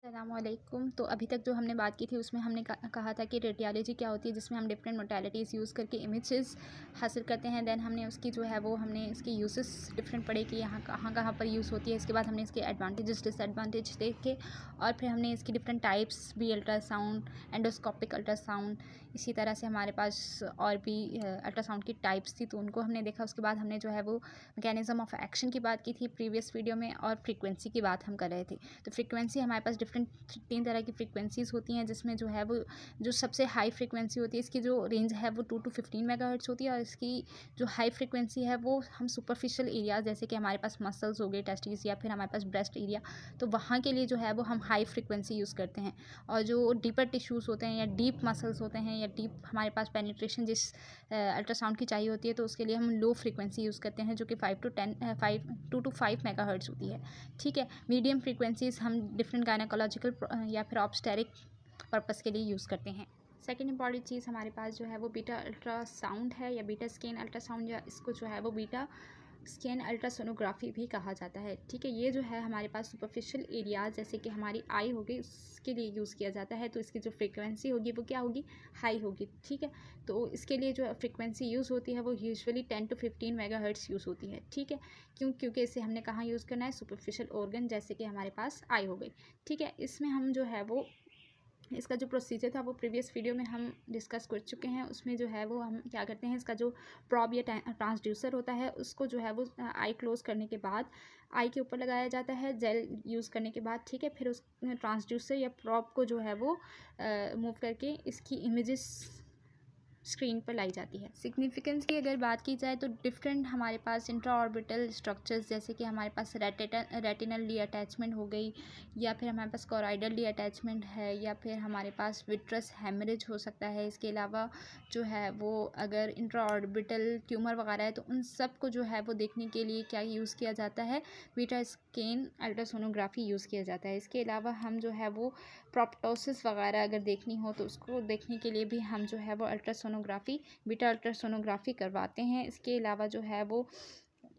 अस्सलामुअलैकुम। तो अभी तक जो हमने बात की थी उसमें हमने कहा था कि रेडियोलॉजी क्या होती है, जिसमें हम डिफरेंट मोडालिटीज़ यूज़ करके इमेजेस हासिल करते हैं। देन हमने उसकी जो है वो हमने इसके यूजेस डिफरेंट पढ़े कि यहाँ कहाँ पर यूज़ होती है। इसके बाद हमने इसके एडवांटेजेस डिसएडवांटेज देखे और फिर हमने इसकी डिफरेंट टाइप्स भी, अल्ट्रासाउंड, एंडोस्कोपिक अल्ट्रासाउंड, इसी तरह से हमारे पास और भी अल्ट्रासाउंड की टाइप्स थी तो उनको हमने देखा। उसके बाद हमने जो है वो मैकेनिज़्म ऑफ एक्शन की बात की थी प्रीवियस वीडियो में, और फ्रीक्वेंसी की बात हम कर रहे थे। तो फ्रीक्वेंसी हमारे पास डिफरेंट 3 तरह की फ्रीक्वेंसीज़ होती हैं, जिसमें जो है वो जो सबसे हाई फ्रीक्वेंसी होती है इसकी जो रेंज है वो 2 to 15 मेगाहर्ट्ज़ होती है। और इसकी जो हाई फ्रीक्वेंसी है वो हम सुपरफिशियल एरिया जैसे कि हमारे पास मसल्स हो गए, टेस्टिस, या फिर हमारे पास ब्रेस्ट एरिया, तो वहाँ के लिए जो है वो हम हाई फ्रीक्वेंसी यूज़ करते हैं। और जो डीपर टिश्यूज़ होते हैं या डीप मसल्स होते हैं या डीप हमारे पास पेनिट्रेशन जिस अल्ट्रासाउंड की चाहिए होती है, तो उसके लिए हम लो फ्रीक्वेंसी यूज़ करते हैं जो कि 2 to 5 मेगाहर्ट्ज़ होती है। ठीक है। मीडियम फ्रीक्वेंसीज़ हम डिफरेंट गायनेकोलॉजिकल या फिर ऑब्स्टेरिक पर्पस के लिए यूज़ करते हैं। सेकेंड इंपॉर्टेंट चीज़ हमारे पास जो है वो बीटा अल्ट्रासाउंड है या बीटा स्कैन अल्ट्रासाउंड, या इसको जो है वो बीटा स्कैन अल्ट्रासोनोग्राफी भी कहा जाता है। ठीक है। ये जो है हमारे पास सुपरफिशियल एरियाज जैसे कि हमारी आई होगी उसके लिए यूज़ किया जाता है, तो इसकी जो फ्रीक्वेंसी होगी वो क्या होगी, हाई होगी। ठीक है। तो इसके लिए जो फ्रीक्वेंसी यूज़ होती है वो यूजुअली 10 to 15 मेगाहर्ट्ज़ यूज़ होती है। ठीक है। क्योंकि इसे हमने कहाँ यूज़ करना है, सुपरफिशियल ऑर्गन जैसे कि हमारे पास आई हो गई। ठीक है। इसमें हम जो है वो इसका जो प्रोसीजर था वो प्रीवियस वीडियो में हम डिस्कस कर चुके हैं। उसमें जो है वो हम क्या करते हैं, इसका जो प्रॉब या ट्रांसड्यूसर होता है उसको जो है वो आई क्लोज करने के बाद आई के ऊपर लगाया जाता है जेल यूज़ करने के बाद। ठीक है। फिर उस ट्रांसड्यूसर या प्रॉब को जो है वो मूव करके इसकी इमेजेस स्क्रीन पर लाई जाती है। सिग्निफिकेंस की अगर बात की जाए तो डिफरेंट हमारे पास इंट्रा ऑर्बिटल स्ट्रक्चर्स जैसे कि हमारे पास रेटिनल डी अटैचमेंट हो गई, या फिर हमारे पास कोराइडल डी अटैचमेंट है, या फिर हमारे पास विट्रस हेमरेज हो सकता है। इसके अलावा जो है वो अगर इंट्रा ऑर्बिटल ट्यूमर वगैरह है तो उन सब को जो है वो देखने के लिए क्या यूज़ किया जाता है, बीटा स्कैन अल्ट्रासोनोग्राफी यूज़ किया जाता है। इसके अलावा हम जो है वो प्रोप्टोसिस वगैरह अगर देखनी हो तो उसको देखने के लिए भी हम जो है वो अल्ट्रासोनोग्राफी, बीटा अल्ट्रासोनोग्राफी करवाते हैं। इसके अलावा जो है वो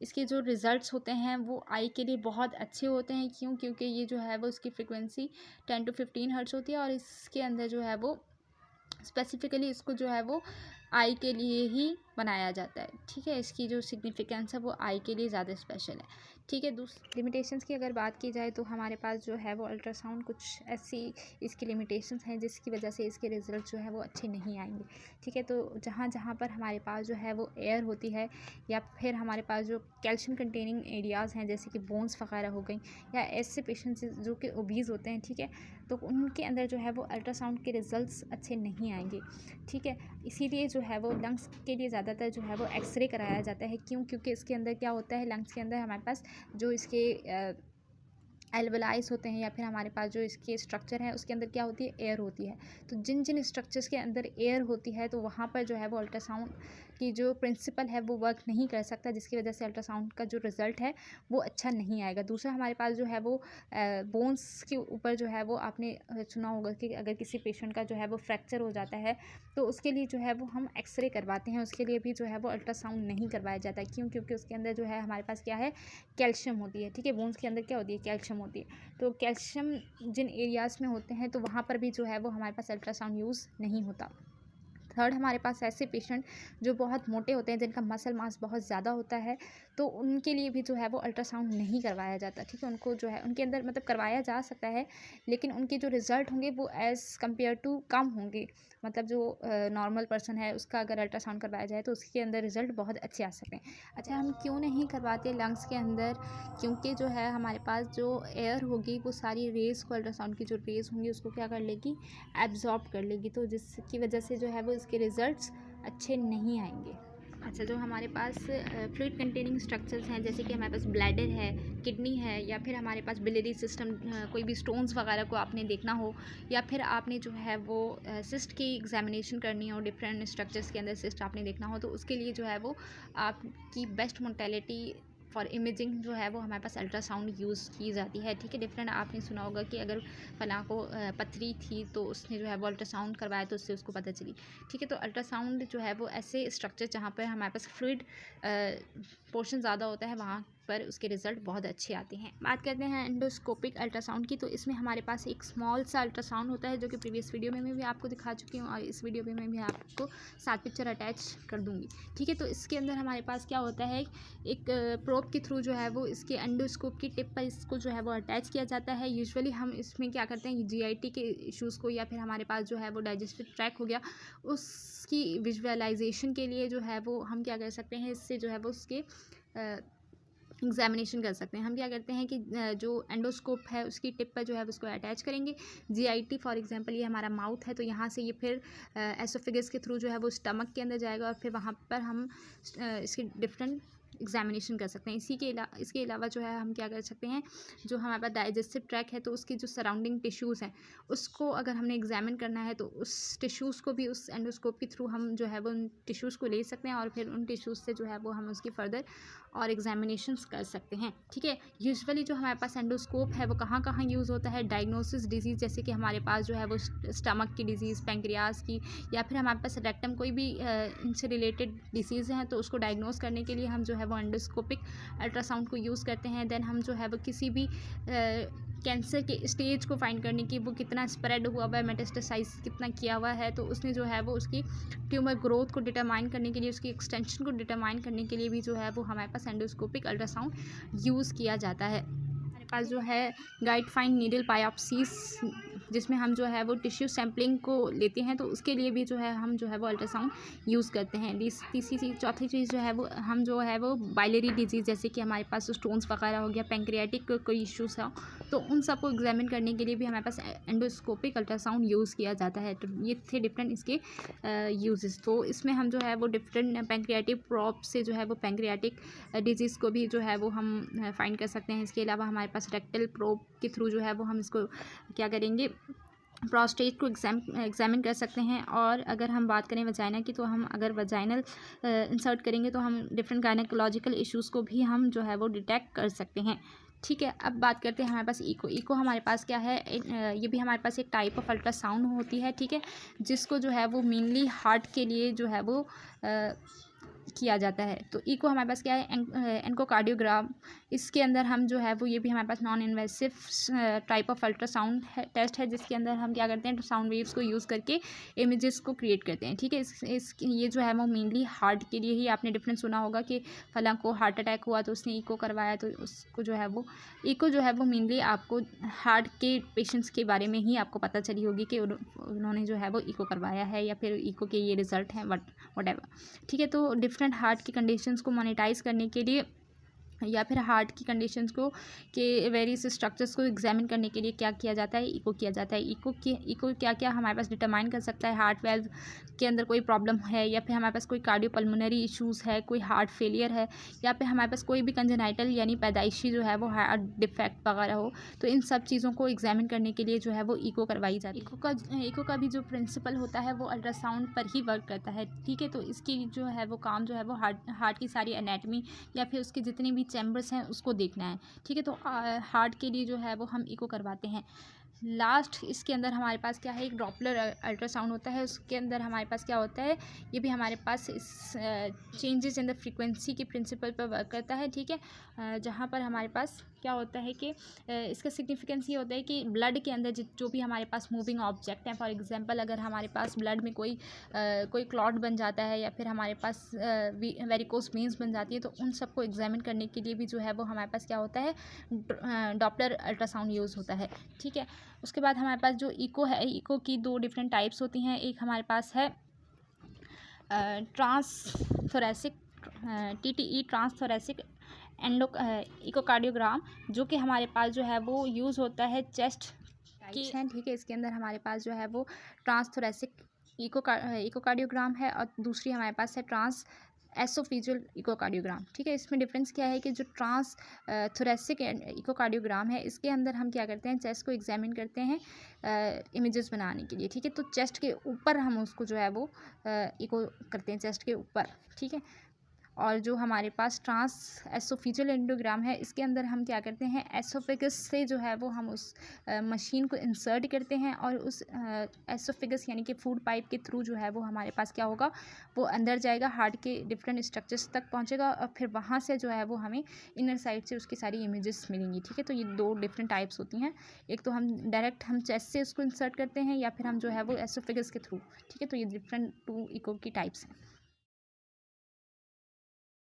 इसके जो रिज़ल्ट्स होते हैं वो आई के लिए बहुत अच्छे होते हैं। क्योंकि ये जो है वो इसकी फ्रीक्वेंसी 10 to 15 हर्ट्ज़ होती है, और इसके अंदर जो है वो स्पेसिफिकली इसको जो है वो आई के लिए ही बनाया जाता है। ठीक है। इसकी जो सिग्निफिकेंस है वो आई के लिए ज़्यादा स्पेशल है। ठीक है। दूसरी लिमिटेशंस की अगर बात की जाए तो हमारे पास जो है वो अल्ट्रासाउंड कुछ ऐसी इसकी लिमिटेशंस हैं जिसकी वजह से इसके रिज़ल्ट जो है वो अच्छे नहीं आएंगे। ठीक है। तो जहाँ पर हमारे पास जो है वो एयर होती है, या फिर हमारे पास जो कैल्शियम कंटेनिंग एरियाज़ हैं जैसे कि बोन्स वगैरह हो गई, या ऐसे पेशेंट्स जो कि ओबीज़ होते हैं, ठीक है, तो उनके अंदर जो है वो अल्ट्रासाउंड के रिज़ल्ट्स अच्छे नहीं आएंगे। ठीक है। इसीलिए जो है वो लंग्स के लिए ज़्यादातर जो है वो एक्सरे कराया जाता है। क्योंकि इसके अंदर क्या होता है, लंग्स के अंदर हमारे पास जो इसके एल्वेलाइज होते हैं, या फिर हमारे पास जो इसके स्ट्रक्चर है उसके अंदर क्या होती है, एयर होती है। तो जिन स्ट्रक्चर्स के अंदर एयर होती है तो वहाँ पर जो है वो अल्ट्रासाउंड की जो प्रिंसिपल है वो वर्क नहीं कर सकता, जिसकी वजह से अल्ट्रासाउंड का जो रिज़ल्ट है वो अच्छा नहीं आएगा। दूसरा हमारे पास जो है वो बोन्स के ऊपर जो है वो आपने सुना होगा कि अगर किसी पेशेंट का जो है वो फ्रैक्चर हो जाता है तो उसके लिए जो है वो हम एक्सरे करवाते हैं। उसके लिए भी जो है वो अल्ट्रासाउंड नहीं करवाया जाता है। क्योंकि उसके अंदर जो है हमारे पास क्या है, कैल्शियम होती है। ठीक है। बोन्स के अंदर क्या होती है, कैल्शियम होती है। तो कैल्शियम जिन एरियाज़ में होते हैं तो वहाँ पर भी जो है वो हमारे पास अल्ट्रासाउंड यूज़ नहीं होता। थर्ड हमारे पास ऐसे पेशेंट जो बहुत मोटे होते हैं, जिनका मसल मास बहुत ज़्यादा होता है, तो उनके लिए भी जो है वो अल्ट्रासाउंड नहीं करवाया जाता। ठीक है। उनको जो है उनके अंदर मतलब करवाया जा सकता है, लेकिन उनके जो रिज़ल्ट होंगे वो एज़ कम्पेयर टू कम होंगे। मतलब जो नॉर्मल पर्सन है उसका अगर अल्ट्रासाउंड करवाया जाए तो उसके अंदर रिज़ल्ट बहुत अच्छे आ सकते हैं। अच्छा, हम क्यों नहीं करवाते लंग्स के अंदर? क्योंकि जो है हमारे पास जो एयर होगी वो सारी रेज़ को, अल्ट्रासाउंड की जो रेज़ होंगी उसको क्या कर लेगी, एब्जॉर्ब कर लेगी, तो जिसकी वजह से जो है वो इसके रिज़ल्ट्स अच्छे नहीं आएंगे। अच्छा, जो हमारे पास फ्लूइड कंटेनिंग स्ट्रक्चर्स हैं जैसे कि हमारे पास ब्लैडर है, किडनी है, या फिर हमारे पास बिलियरी सिस्टम, कोई भी स्टोन्स वगैरह को आपने देखना हो, या फिर आपने जो है वो सिस्ट की एग्जामिनेशन करनी हो, डिफरेंट स्ट्रक्चर्स के अंदर सिस्ट आपने देखना हो, तो उसके लिए जो है वो आपकी बेस्ट मोर्टेलिटी फॉर इमेजिंग जो है वो हमारे पास अल्ट्रासाउंड यूज़ की जाती है। ठीक है। डिफरेंट आपने सुना होगा कि अगर फलां को पथरी थी तो उसने जो है वो अल्ट्रासाउंड करवाया तो उससे उसको पता चली। ठीक है। तो अल्ट्रासाउंड जो है वो ऐसे स्ट्रक्चर जहाँ पर हमारे पास फ्लूइड पोर्शन ज़्यादा होता है वहाँ पर उसके रिज़ल्ट बहुत अच्छे आते हैं। बात करते हैं एंडोस्कोपिक अल्ट्रासाउंड की, तो इसमें हमारे पास एक स्मॉल सा अल्ट्रासाउंड होता है जो कि प्रीवियस वीडियो में भी आपको दिखा चुकी हूँ और इस वीडियो में मैं भी आपको साथ पिक्चर अटैच कर दूँगी। ठीक है, तो इसके अंदर हमारे पास क्या होता है, एक प्रोब के थ्रू जो है वो इसके एंडोस्कोप की टिप पर इसको जो है वो अटैच किया जाता है। यूजुअली हम इसमें क्या करते हैं, GIT के इश्यूज़ को या फिर हमारे पास जो है वो डाइजेस्टिव ट्रैक हो गया, उसकी विजुअलाइजेशन के लिए जो है वो हम क्या कर सकते हैं, इससे जो है वो उसके एग्जामिनेशन कर सकते हैं। हम क्या करते हैं कि जो एंडोस्कोप है उसकी टिप पर जो है उसको अटैच करेंगे। GIT फॉर एग्जांपल ये हमारा माउथ है, तो यहाँ से ये फिर एसोफेगस के थ्रू जो है वो स्टमक के अंदर जाएगा और फिर वहाँ पर हम इसकी डिफरेंट एग्जामिनेशन कर सकते हैं। इसके अलावा जो है हम क्या कर सकते हैं, जो हमारे पास डाइजेस्टिव ट्रैक है तो उसकी जो सराउंडिंग टिश्यूज़ हैं उसको अगर हमने एग्जामिन करना है तो उस टिश्यूज़ को भी उस एंडोस्कोप के थ्रू हम जो है वो उन टिश्यूज़ को ले सकते हैं और फिर उन टिश्यूज़ से जो है वो हम उसकी फर्दर और एग्जामिनेशंस कर सकते हैं। ठीक है, यूजुअली जो हमारे पास एंडोस्कोप है वो कहाँ कहाँ यूज़ होता है, डायग्नोसिस डिजीज़ जैसे कि हमारे पास जो है वो स्टमक की डिजीज़, पैंक्रियाज की, या फिर हमारे पास रेक्टम कोई भी इनसे रिलेटेड डिसीज़ हैं तो उसको डायग्नोस करने के लिए हम जो है वो एंडोस्कोपिक अल्ट्रासाउंड को यूज़ करते हैं। देन हम जो है वो किसी भी कैंसर के स्टेज को फाइंड करने की, वो कितना स्प्रेड हुआ हुआ है, मेटास्टेसाइज कितना किया हुआ है, तो उसने जो है वो उसकी ट्यूमर ग्रोथ को डिटरमाइन करने के लिए, उसकी एक्सटेंशन को डिटरमाइन करने के लिए भी जो है वो हमारे पास एंडोस्कोपिक अल्ट्रासाउंड यूज़ किया जाता है। हमारे पास जो है गाइड फाइन नीडल बायोप्सीज, जिसमें हम जो है वो टिश्यू सैम्पलिंग को लेते हैं, तो उसके लिए भी जो है हम जो है वो अल्ट्रासाउंड यूज़ करते हैं। तीसरी चीज़, चौथी चीज़ जो है वो हम जो है वो बाइलरी डिजीज़ जैसे कि हमारे पास स्टोन्स वगैरह हो गया, पैंक्रियाटिक कोई इश्यूज़ हो, तो उन सबको एग्जामिन करने के लिए भी हमारे पास एंडोस्कोपिक अल्ट्रासाउंड यूज़ किया जाता है। तो ये थे डिफरेंट इसके यूजेस। तो इसमें हम जो है वो डिफरेंट पैंक्रियाटिक प्रॉप से जो है वो पैंक्रियाटिक डिजीज़ को भी जो है वो हम फाइंड कर सकते हैं। इसके अलावा हमारे पास रेक्टल प्रोब के थ्रू जो है वो हम इसको क्या करेंगे, प्रोस्टेट को एग्जामिन कर सकते हैं। और अगर हम बात करें वजाइना की, तो हम अगर वजाइनल इंसर्ट करेंगे तो हम डिफरेंट गायनेकोलॉजिकल इश्यूज़ को भी हम जो है वो डिटेक्ट कर सकते हैं। ठीक है, अब बात करते हैं हमारे पास इको हमारे पास क्या है, ये भी हमारे पास एक टाइप ऑफ अल्ट्रासाउंड होती है। ठीक है, जिसको जो है वो मेनली हार्ट के लिए जो है वो किया जाता है। तो इको हमारे पास क्या है, एनकोकार्डियोग्राम, इसके अंदर हम जो है वो ये भी हमारे पास non invasive type of ultrasound test है, जिसके अंदर हम क्या करते हैं, साउंड वेव्स को यूज़ करके इमेजेस को क्रिएट करते हैं। ठीक है, ये जो है वो मेनली हार्ट के लिए ही, आपने डिफरेंस सुना होगा कि फलां को हार्ट अटैक हुआ तो उसने इको करवाया, तो उसको जो है वो इको जो है वो मेनली आपको हार्ट के पेशेंट्स के बारे में ही आपको पता चली होगी कि उन्होंने जो है वो इको करवाया है या फिर इको के ये रिज़ल्ट हैं वटएवर। ठीक है, तो डिफरेंट हार्ट की कंडीशंस को मोनेटाइज करने के लिए या फिर हार्ट की कंडीशंस को के वेरियस स्ट्रक्चर्स को एग्जामिन करने के लिए क्या किया जाता है, इको किया जाता है। इको क्या क्या हमारे पास डिटरमाइन कर सकता है, हार्ट वेल्व के अंदर कोई प्रॉब्लम है या फिर हमारे पास कोई कार्डियोपल्मोनरी इश्यूज़ है, कोई हार्ट फेलियर है, या फिर हमारे पास कोई भी कंजेनाइटल यानी पैदाइशी जो है वो हार्ट डिफेक्ट वगैरह हो, तो इन सब चीज़ों को एग्जामिन करने के लिए जो है वो इको करवाई जाती है। इको का भी जो प्रिंसिपल होता है वो अल्ट्रासाउंड पर ही वर्क करता है। ठीक है, तो इसकी जो है वो काम जो है वो हार्ट की सारी एनाटमी या फिर उसके जितने भी चैम्बर्स हैं उसको देखना है। ठीक है, तो हार्ट के लिए जो है वो हम इको करवाते हैं। लास्ट इसके अंदर हमारे पास क्या है, एक डॉपलर अल्ट्रासाउंड होता है। उसके अंदर हमारे पास क्या होता है, ये भी हमारे पास इस चेंजेस इन द फ्रीक्वेंसी के प्रिंसिपल पर वर्क करता है। ठीक है, जहाँ पर हमारे पास क्या होता है कि इसका सिग्निफिकेंस ये होता है कि ब्लड के अंदर जो भी हमारे पास मूविंग ऑब्जेक्ट हैं, फॉर एग्जांपल अगर हमारे पास ब्लड में कोई क्लॉट बन जाता है या फिर हमारे पास वेरिकोस वेन्स बन जाती है, तो उन सबको एग्जामिन करने के लिए भी जो है वो हमारे पास क्या होता है, डॉपलर अल्ट्रासाउंड यूज़ होता है। ठीक है, उसके बाद हमारे पास जो इको है, इको की दो डिफरेंट टाइप्स होती हैं। एक हमारे पास है ट्रांसथोरेसिक, TTE ट्रांसथोरेसिक इकोकार्डियोग्राम, जो कि हमारे पास जो है वो यूज़ होता है चेस्ट की है। ठीक है, इसके अंदर हमारे पास जो है वो ट्रांसथोरेसिक इकोकार्डियोग्राम है और दूसरी हमारे पास है ट्रांस एसोफिजियल इकोकार्डियोग्राम। ठीक है, इसमें डिफरेंस क्या है कि जो ट्रांस थोरेसिक इकोकार्डियोग्राम है, इसके अंदर हम क्या करते हैं, चेस्ट को एग्जामिन करते हैं इमेजेस बनाने के लिए। ठीक है, तो चेस्ट के ऊपर हम उसको जो है वो इको करते हैं, चेस्ट के ऊपर। ठीक है, और जो हमारे पास ट्रांस एसोफेजियल एंडोग्राम है, इसके अंदर हम क्या करते हैं, एसोफेगस से जो है वो हम उस मशीन को इंसर्ट करते हैं और उस एसोफेगस यानी कि फूड पाइप के थ्रू जो है वो हमारे पास क्या होगा, वो अंदर जाएगा, हार्ट के डिफरेंट स्ट्रक्चर्स तक पहुंचेगा और फिर वहाँ से जो है वो हमें इनर साइड से उसकी सारी इमेजेस मिलेंगी। ठीक है, तो ये दो डिफरेंट टाइप्स होती हैं। एक तो हम डायरेक्ट हम चेस्ट से उसको इंसर्ट करते हैं या फिर हम जो है वो एसोफेगस के थ्रू। ठीक है, तो ये डिफरेंट टू इको की टाइप्स हैं।